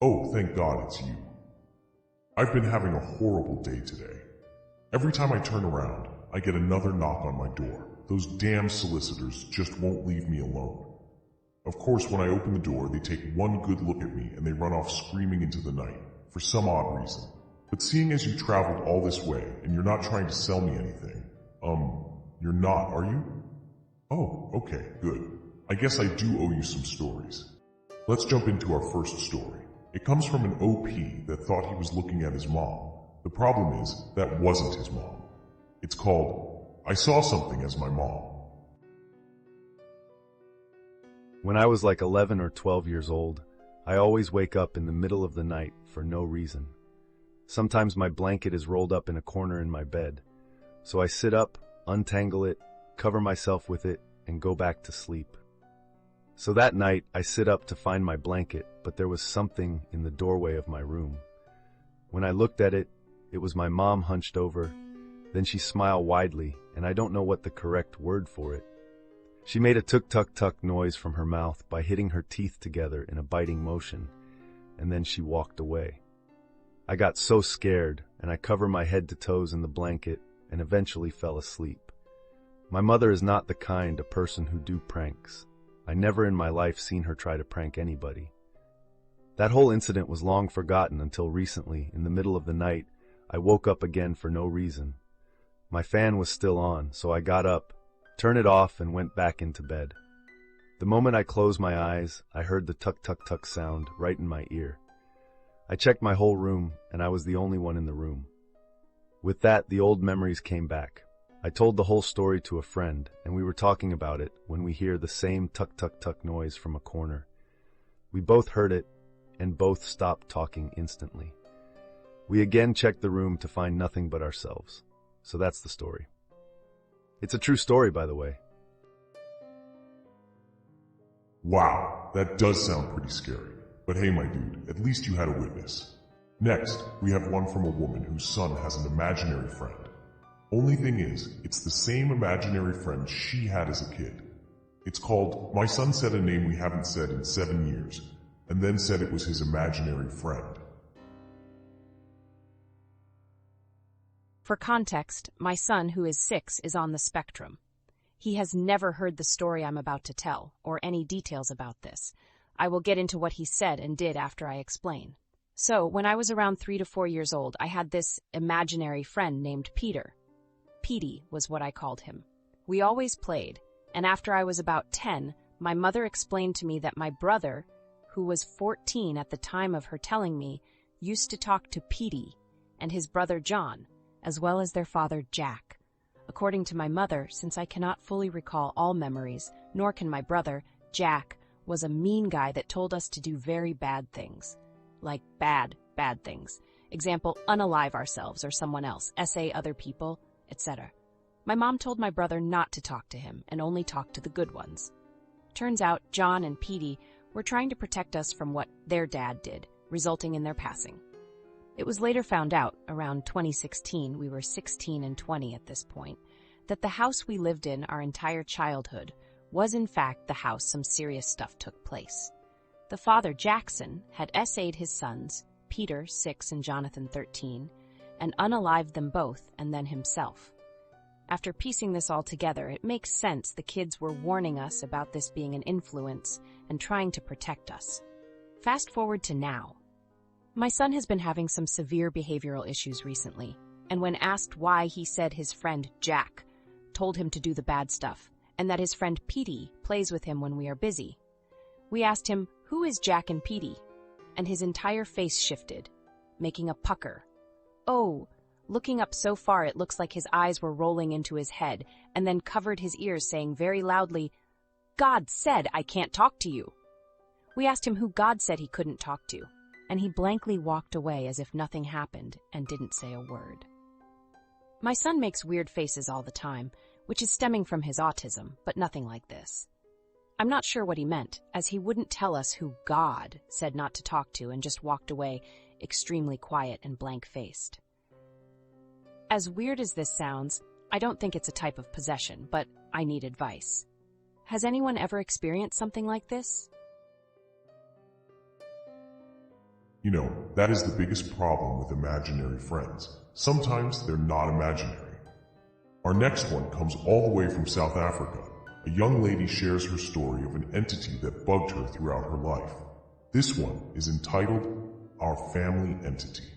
Oh, thank God it's you. I've been having a horrible day today. Every time I turn around, I get another knock on my door. Those damn solicitors just won't leave me alone. Of course, when I open the door, they take one good look at me and they run off screaming into the night, for some odd reason. But seeing as you traveled all this way and you're not trying to sell me anything, you're not, are you? Oh, okay, good. I guess I do owe you some stories. Let's jump into our first story. It comes from an OP that thought he was looking at his mom. The problem is, that wasn't his mom. It's called, I Saw Something as My Mom. When I was like 11 or 12 years old, I always wake up in the middle of the night for no reason. Sometimes my blanket is rolled up in a corner in my bed, so I sit up, untangle it, cover myself with it, and go back to sleep. So that night, I sit up to find my blanket, but there was something in the doorway of my room. When I looked at it, it was my mom hunched over. Then she smiled widely, and I don't know what the correct word for it. She made a tuk-tuk-tuk noise from her mouth by hitting her teeth together in a biting motion, and then she walked away. I got so scared, and I covered my head to toes in the blanket and eventually fell asleep. My mother is not the kind of person who do pranks. I never in my life seen her try to prank anybody. That whole incident was long forgotten until recently, in the middle of the night, I woke up again for no reason. My fan was still on, so I got up, turned it off, and went back into bed. The moment I closed my eyes, I heard the tuk-tuk-tuk sound right in my ear. I checked my whole room, and I was the only one in the room. With that, the old memories came back. I told the whole story to a friend, and we were talking about it when we hear the same tuk-tuk-tuk noise from a corner. We both heard it, and both stopped talking instantly. We again checked the room to find nothing but ourselves. So that's the story. It's a true story, by the way. Wow, that does sound pretty scary. But hey, my dude, at least you had a witness. Next, we have one from a woman whose son has an imaginary friend. Only thing is, it's the same imaginary friend she had as a kid. It's called, My Son Said a Name We Haven't Said in 7 Years, and then said it was his imaginary friend. For context, my son, who is 6, is on the spectrum. He has never heard the story I'm about to tell, or any details about this. I will get into what he said and did after I explain. So, when I was around 3 to 4 years old, I had this imaginary friend named Peter. Petey was what I called him. We always played, and after I was about 10, my mother explained to me that my brother, who was 14 at the time of her telling me, used to talk to Petey and his brother John, as well as their father Jack. According to my mother, since I cannot fully recall all memories, nor can my brother, Jack, was a mean guy that told us to do very bad things. Like bad things. Example, unalive ourselves or someone else, SA other people, etc. My mom told my brother not to talk to him and only talk to the good ones. Turns out John and Petey were trying to protect us from what their dad did, resulting in their passing. It was later found out, around 2016, we were 16 and 20 at this point, that the house we lived in our entire childhood was in fact the house some serious stuff took place. The father, Jackson, had SA'd his sons, Peter, 6, and Jonathan, 13, and unalived them both and then himself. After piecing this all together, it makes sense the kids were warning us about this being an influence and trying to protect us. Fast forward to now. My son has been having some severe behavioral issues recently, and when asked why, he said his friend Jack told him to do the bad stuff, and that his friend Petey plays with him when we are busy. We asked him, who is Jack and Petey? And his entire face shifted, making a pucker. Oh, looking up so far it looks like his eyes were rolling into his head, and then covered his ears, saying very loudly, God said I can't talk to you. We asked him who God said he couldn't talk to, and he blankly walked away as if nothing happened and didn't say a word. My son makes weird faces all the time, which is stemming from his autism, but nothing like this. I'm not sure what he meant, as he wouldn't tell us who God said not to talk to and just walked away, extremely quiet and blank-faced. As weird as this sounds, I don't think it's a type of possession, but I need advice. Has anyone ever experienced something like this? You know, that is the biggest problem with imaginary friends. Sometimes they're not imaginary. Our next one comes all the way from South Africa. A young lady shares her story of an entity that bugged her throughout her life. This one is entitled, Our Family Entity.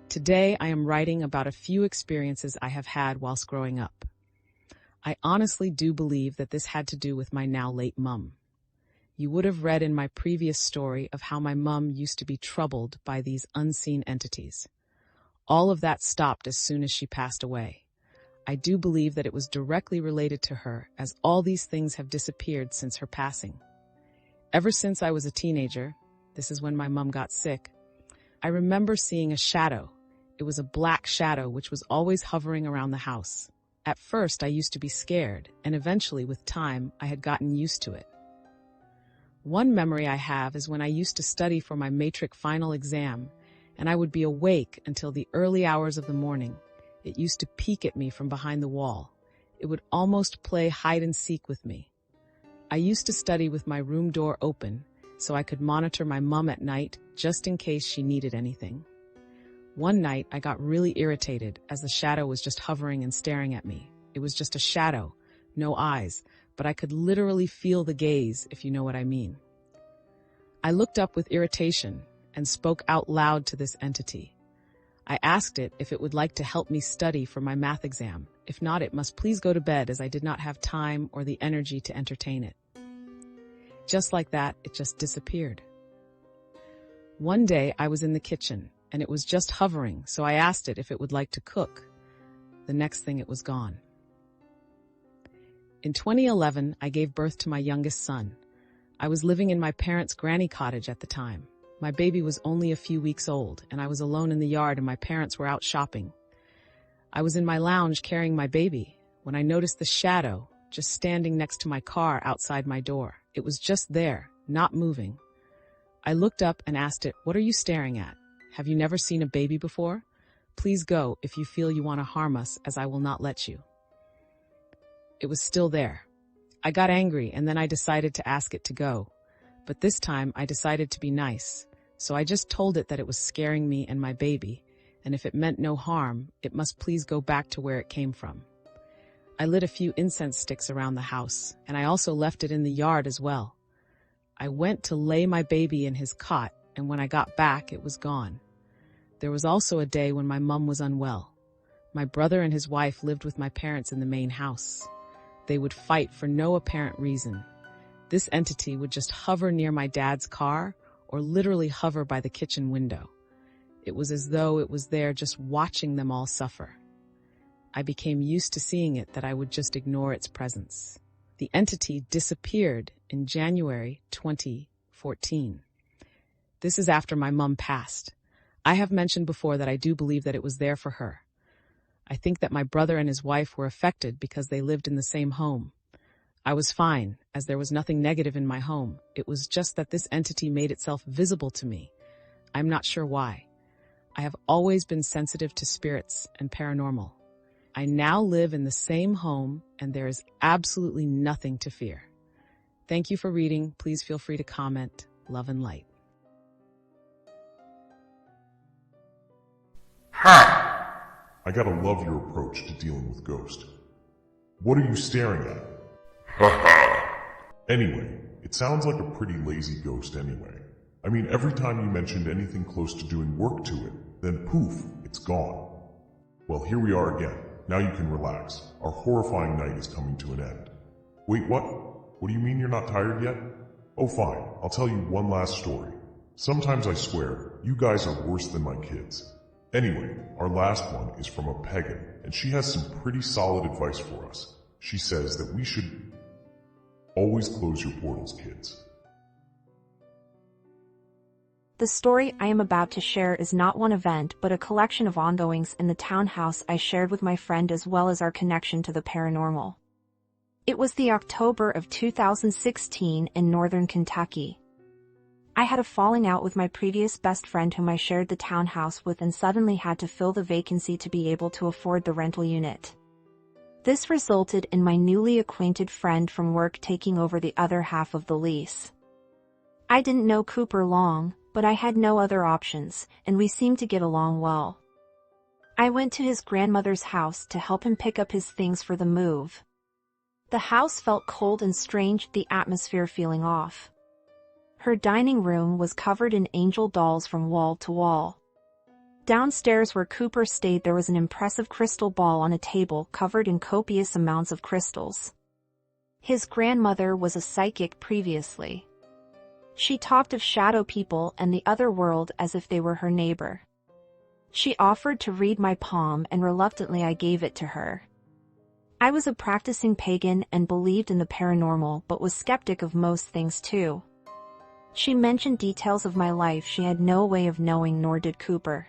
Today I am writing about a few experiences I have had whilst growing up. I honestly do believe that this had to do with my now late mum. You would have read in my previous story of how my mum used to be troubled by these unseen entities. All of that stopped as soon as she passed away. I do believe that it was directly related to her, as all these things have disappeared since her passing. Ever since I was a teenager, this is when my mum got sick, I remember seeing a shadow. It was a black shadow which was always hovering around the house. At first I used to be scared, and eventually with time I had gotten used to it. One memory I have is when I used to study for my matric final exam, and I would be awake until the early hours of the morning. It used to peek at me from behind the wall. It would almost play hide and seek with me. I used to study with my room door open, so I could monitor my mum at night just in case she needed anything. One night I got really irritated as the shadow was just hovering and staring at me. It was just a shadow, no eyes, but I could literally feel the gaze, if you know what I mean. I looked up with irritation and spoke out loud to this entity. I asked it if it would like to help me study for my math exam. If not, it must please go to bed, as I did not have time or the energy to entertain it. Just like that, it just disappeared. One day I was in the kitchen and it was just hovering, so I asked it if it would like to cook. The next thing, it was gone. In 2011, I gave birth to my youngest son. I was living in my parents' granny cottage at the time. My baby was only a few weeks old, and I was alone in the yard and my parents were out shopping. I was in my lounge carrying my baby when I noticed the shadow just standing next to my car outside my door. It was just there, not moving. I looked up and asked it, "What are you staring at? Have you never seen a baby before? Please go if you feel you want to harm us, as I will not let you." It was still there. I got angry and then I decided to ask it to go. But this time I decided to be nice, so I just told it that it was scaring me and my baby, and if it meant no harm, it must please go back to where it came from. I lit a few incense sticks around the house, and I also left it in the yard as well. I went to lay my baby in his cot, and when I got back, it was gone. There was also a day when my mum was unwell. My brother and his wife lived with my parents in the main house. They would fight for no apparent reason. This entity would just hover near my dad's car or literally hover by the kitchen window. It was as though it was there just watching them all suffer. I became used to seeing it that I would just ignore its presence. The entity disappeared in January 2014. This is after my mum passed. I have mentioned before that I do believe that it was there for her. I think that my brother and his wife were affected because they lived in the same home. I was fine, as there was nothing negative in my home. It was just that this entity made itself visible to me. I'm not sure why. I have always been sensitive to spirits and paranormal. I now live in the same home, and there is absolutely nothing to fear. Thank you for reading. Please feel free to comment. Love and light. I gotta love your approach to dealing with ghosts. What are you staring at? Anyway, it sounds like a pretty lazy ghost anyway. I mean, every time you mentioned anything close to doing work to it, then poof, it's gone. Well, here we are again. Now you can relax. Our horrifying night is coming to an end. Wait, what? What do you mean you're not tired yet? Oh fine, I'll tell you one last story. Sometimes I swear, you guys are worse than my kids. Anyway, our last one is from a pagan, and she has some pretty solid advice for us. She says that we should always close your portals, kids. The story I am about to share is not one event but a collection of ongoings in the townhouse I shared with my friend, as well as our connection to the paranormal. It was the October of 2016 in northern Kentucky. I had a falling out with my previous best friend whom I shared the townhouse with, and suddenly had to fill the vacancy to be able to afford the rental unit. This resulted in my newly acquainted friend from work taking over the other half of the lease. I didn't know Cooper long, but I had no other options, and we seemed to get along well. I went to his grandmother's house to help him pick up his things for the move. The house felt cold and strange, the atmosphere feeling off. Her dining room was covered in angel dolls from wall to wall. Downstairs where Cooper stayed there was an impressive crystal ball on a table covered in copious amounts of crystals. His grandmother was a psychic previously. She talked of shadow people and the other world as if they were her neighbor. She offered to read my palm and reluctantly I gave it to her. I was a practicing pagan and believed in the paranormal but was skeptic of most things too. She mentioned details of my life she had no way of knowing, nor did Cooper.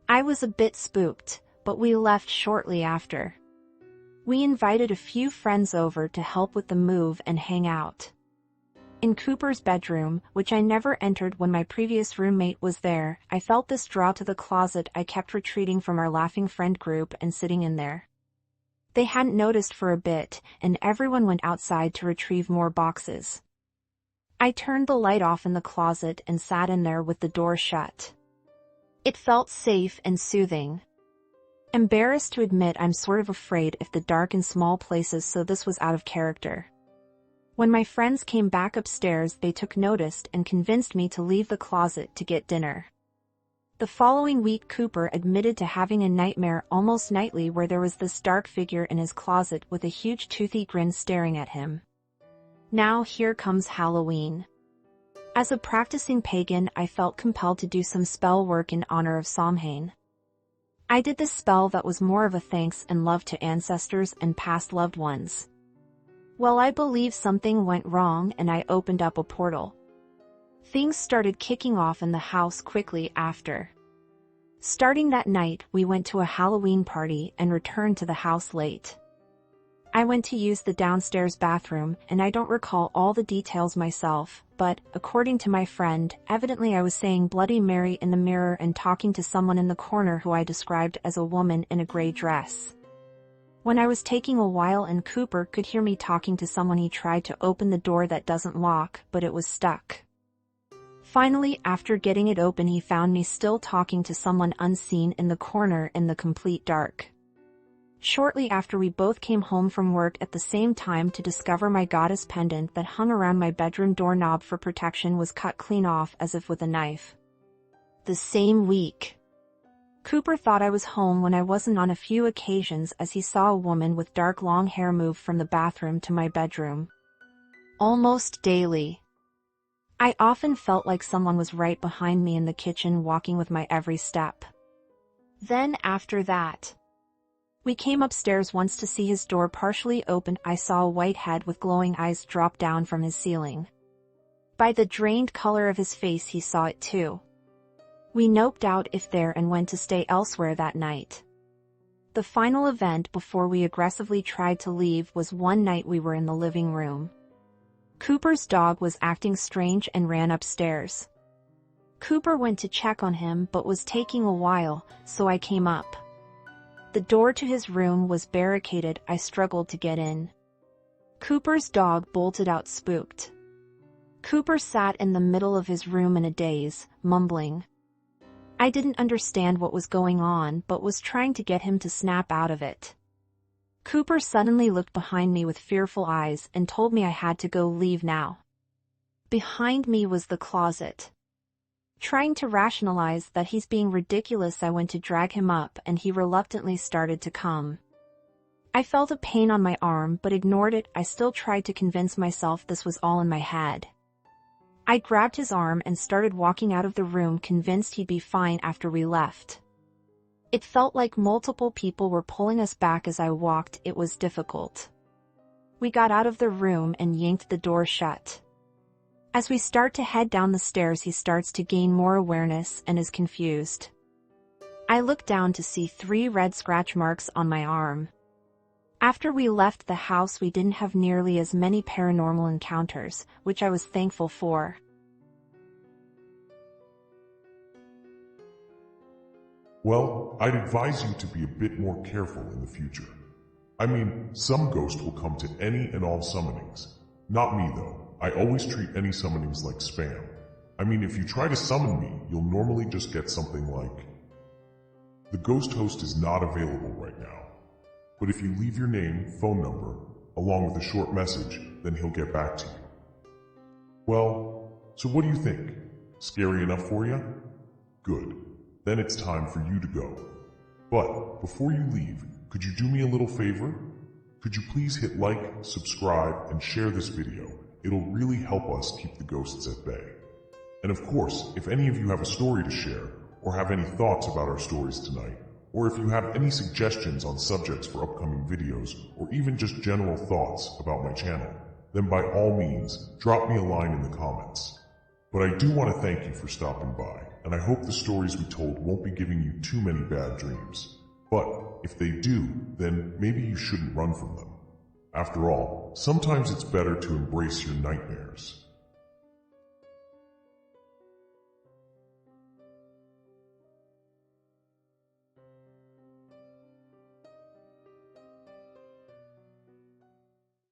I was a bit spooked, but we left shortly after. We invited a few friends over to help with the move and hang out. In Cooper's bedroom, which I never entered when my previous roommate was there, I felt this draw to the closet. I kept retreating from our laughing friend group and sitting in there. They hadn't noticed for a bit, and everyone went outside to retrieve more boxes. I turned the light off in the closet and sat in there with the door shut. It felt safe and soothing. Embarrassed to admit I'm sort of afraid of the dark in small places, so this was out of character. When my friends came back upstairs they took notice and convinced me to leave the closet to get dinner. The following week Cooper admitted to having a nightmare almost nightly where there was this dark figure in his closet with a huge toothy grin staring at him. Now here comes Halloween. As a practicing pagan I felt compelled to do some spell work in honor of Samhain. I did this spell that was more of a thanks and love to ancestors and past loved ones. Well, I believe something went wrong and I opened up a portal. Things started kicking off in the house quickly after. Starting that night, we went to a Halloween party and returned to the house late. I went to use the downstairs bathroom and I don't recall all the details myself, but, according to my friend, evidently I was saying Bloody Mary in the mirror and talking to someone in the corner who I described as a woman in a gray dress. When I was taking a while and Cooper could hear me talking to someone, he tried to open the door that doesn't lock, but it was stuck. Finally, after getting it open, he found me still talking to someone unseen in the corner in the complete dark. Shortly after, we both came home from work at the same time to discover my goddess pendant that hung around my bedroom doorknob for protection was cut clean off as if with a knife. The same week. Cooper thought I was home when I wasn't on a few occasions, as he saw a woman with dark long hair move from the bathroom to my bedroom. Almost daily. I often felt like someone was right behind me in the kitchen walking with my every step. Then after that, we came upstairs once to see his door partially open. I saw a white head with glowing eyes drop down from his ceiling. By the drained color of his face he saw it too. We noped out if there and went to stay elsewhere that night. The final event before we aggressively tried to leave was one night we were in the living room. Cooper's dog was acting strange and ran upstairs. Cooper went to check on him but was taking a while, so I came up. The door to his room was barricaded. I struggled to get in. Cooper's dog bolted out spooked. Cooper sat in the middle of his room in a daze, mumbling. I didn't understand what was going on but was trying to get him to snap out of it. Cooper suddenly looked behind me with fearful eyes and told me I had to go leave now. Behind me was the closet. Trying to rationalize that he's being ridiculous, I went to drag him up and he reluctantly started to come. I felt a pain on my arm but ignored it. I still tried to convince myself this was all in my head. I grabbed his arm and started walking out of the room, convinced he'd be fine after we left. It felt like multiple people were pulling us back as I walked. It was difficult. We got out of the room and yanked the door shut. As we start to head down the stairs, he starts to gain more awareness and is confused. I look down to see 3 red scratch marks on my arm. After we left the house, we didn't have nearly as many paranormal encounters, which I was thankful for. Well, I'd advise you to be a bit more careful in the future. I mean, some ghost will come to any and all summonings. Not me though. I always treat any summonings like spam. I mean, if you try to summon me, you'll normally just get something like, "The ghost host is not available right now. But if you leave your name, phone number, along with a short message, then he'll get back to you." Well, so what do you think? Scary enough for you? Good. Then it's time for you to go. But before you leave, could you do me a little favor? Could you please hit like, subscribe, and share this video? It'll really help us keep the ghosts at bay. And of course, if any of you have a story to share, or have any thoughts about our stories tonight, or if you have any suggestions on subjects for upcoming videos, or even just general thoughts about my channel, then by all means, drop me a line in the comments. But I do want to thank you for stopping by, and I hope the stories we told won't be giving you too many bad dreams. But if they do, then maybe you shouldn't run from them. After all, sometimes it's better to embrace your nightmares.